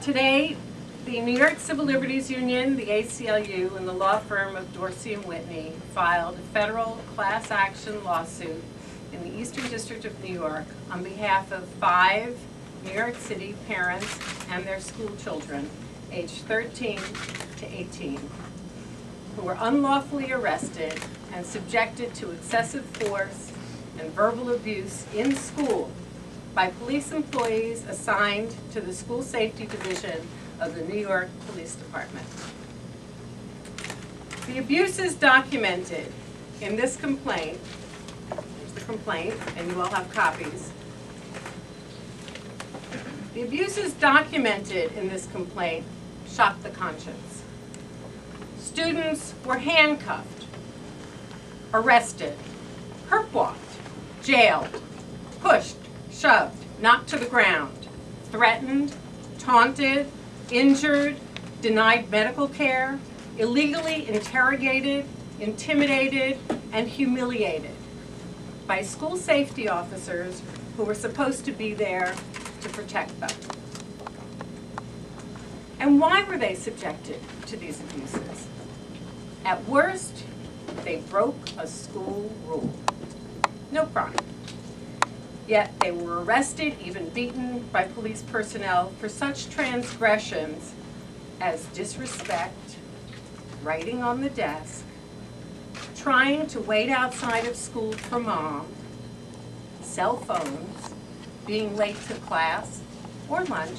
Today, the New York Civil Liberties Union, the ACLU, and the law firm of Dorsey and Whitney filed a federal class action lawsuit in the Eastern District of New York on behalf of 5 New York City parents and their school children, aged 13 to 18, who were unlawfully arrested and subjected to excessive force and verbal abuse in school by police employees assigned to the School Safety Division of the New York Police Department. The abuses documented in this complaint, here's the complaint, and you all have copies. The abuses documented in this complaint shocked the conscience. Students were handcuffed, arrested, perp-walked, jailed, pushed, shoved, knocked to the ground, threatened, taunted, injured, denied medical care, illegally interrogated, intimidated, and humiliated by school safety officers who were supposed to be there to protect them. And why were they subjected to these abuses? At worst, they broke a school rule. No crime. Yet they were arrested, even beaten by police personnel for such transgressions as disrespect, writing on the desk, trying to wait outside of school for mom, cell phones, being late to class or lunch,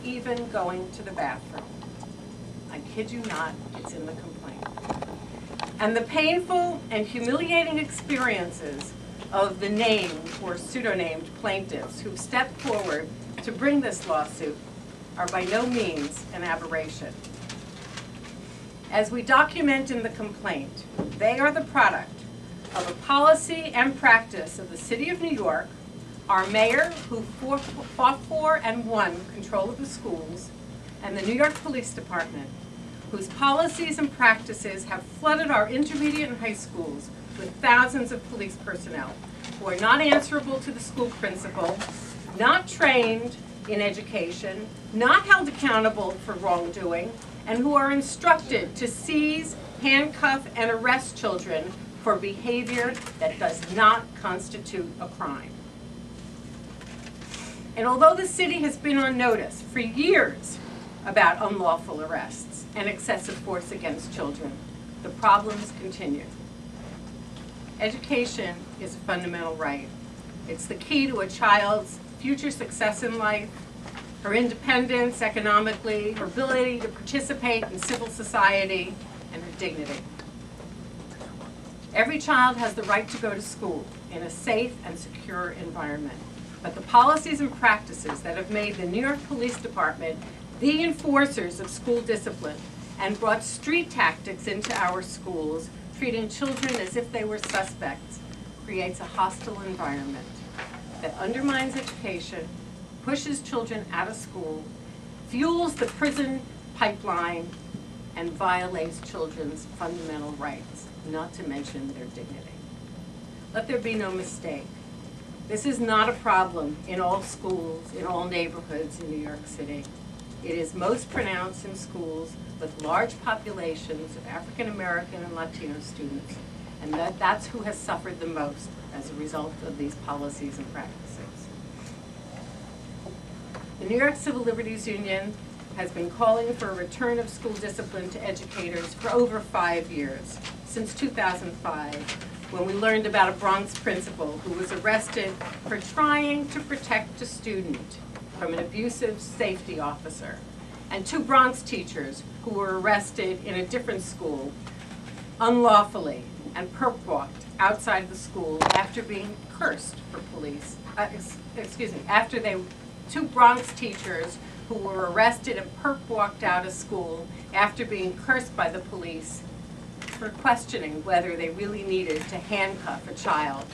even going to the bathroom. I kid you not, it's in the complaint. And the painful and humiliating experiences of the named or pseudo-named plaintiffs who stepped forward to bring this lawsuit are by no means an aberration. As we document in the complaint, they are the product of a policy and practice of the City of New York, our mayor who fought for and won control of the schools, and the New York Police Department, whose policies and practices have flooded our intermediate and high schools with thousands of police personnel who are not answerable to the school principal, not trained in education, not held accountable for wrongdoing, and who are instructed to seize, handcuff, and arrest children for behavior that does not constitute a crime. And although the city has been on notice for years about unlawful arrests and excessive force against children, the problems continue. Education is a fundamental right. It's the key to a child's future success in life, her independence economically, her ability to participate in civil society, and her dignity. Every child has the right to go to school in a safe and secure environment. But the policies and practices that have made the New York Police Department the enforcers of school discipline and brought street tactics into our schools, treating children as if they were suspects, creates a hostile environment that undermines education, pushes children out of school, fuels the prison pipeline, and violates children's fundamental rights, not to mention their dignity. Let there be no mistake. This is not a problem in all schools, in all neighborhoods in New York City. It is most pronounced in schools with large populations of African American and Latino students, and that's who has suffered the most as a result of these policies and practices. The New York Civil Liberties Union has been calling for a return of school discipline to educators for over 5 years, since 2005, when we learned about a Bronx principal who was arrested for trying to protect a student from an abusive safety officer, and 2 Bronx teachers who were arrested in a different school unlawfully and perp-walked outside the school after being cursed for police, after 2 Bronx teachers who were arrested and perp-walked out of school after being cursed by the police for questioning whether they really needed to handcuff a child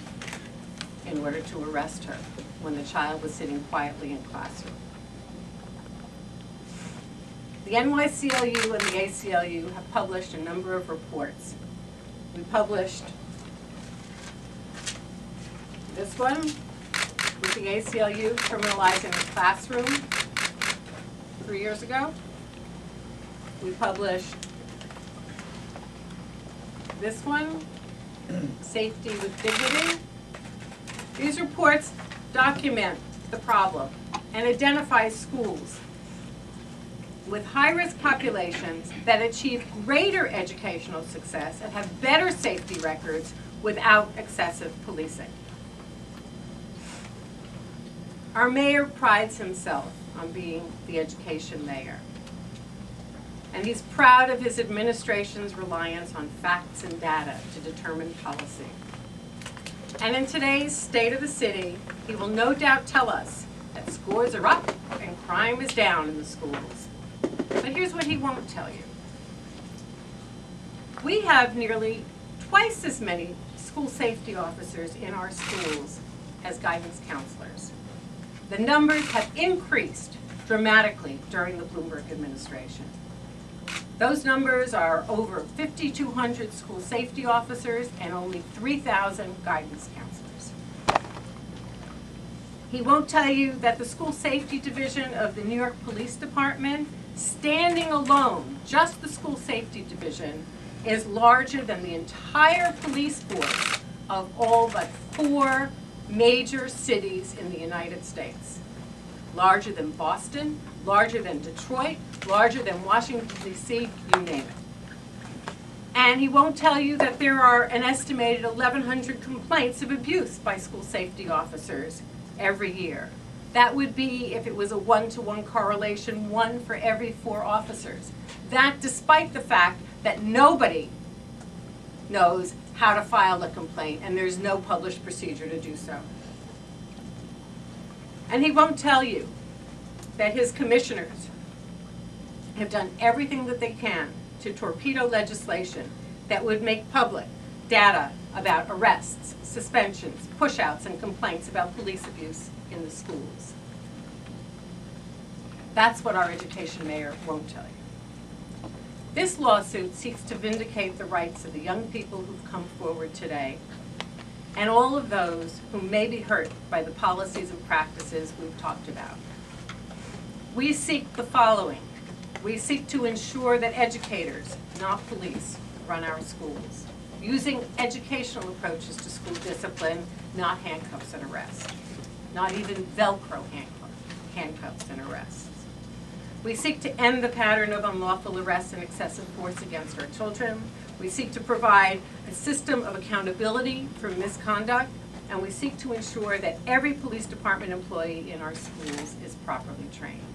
in order to arrest her when the child was sitting quietly in classroom. The NYCLU and the ACLU have published a number of reports. We published this one with the ACLU, Criminalizing the Classroom. 3 years ago. We published this one, Safety with Dignity. These reports document the problem and identify schools with high-risk populations that achieve greater educational success and have better safety records without excessive policing. Our mayor prides himself on being the education mayor. And he's proud of his administration's reliance on facts and data to determine policy. And in today's State of the City, he will no doubt tell us that scores are up and crime is down in the schools. But here's what he won't tell you. We have nearly twice as many school safety officers in our schools as guidance counselors. The numbers have increased dramatically during the Bloomberg administration. Those numbers are over 5,200 school safety officers and only 3,000 guidance counselors. He won't tell you that the School Safety Division of the New York Police Department, standing alone, just the School Safety Division, is larger than the entire police force of all but 4 major cities in the United States. Larger than Boston, larger than Detroit, larger than Washington, D.C., you name it. And he won't tell you that there are an estimated 1,100 complaints of abuse by school safety officers every year. That would be, if it was a 1-to-1 correlation, 1 for every 4 officers. That despite the fact that nobody knows how to file a complaint and there's no published procedure to do so. And he won't tell you that his commissioners have done everything that they can to torpedo legislation that would make public data about arrests, suspensions, push-outs, and complaints about police abuse in the schools. That's what our education mayor won't tell you. This lawsuit seeks to vindicate the rights of the young people who've come forward today and all of those who may be hurt by the policies and practices we've talked about. We seek the following. We seek to ensure that educators, not police, run our schools, using educational approaches to school discipline, not handcuffs and arrests, not even Velcro handcuffs and arrests. We seek to end the pattern of unlawful arrests and excessive force against our children. We seek to provide a system of accountability for misconduct, and we seek to ensure that every police department employee in our schools is properly trained.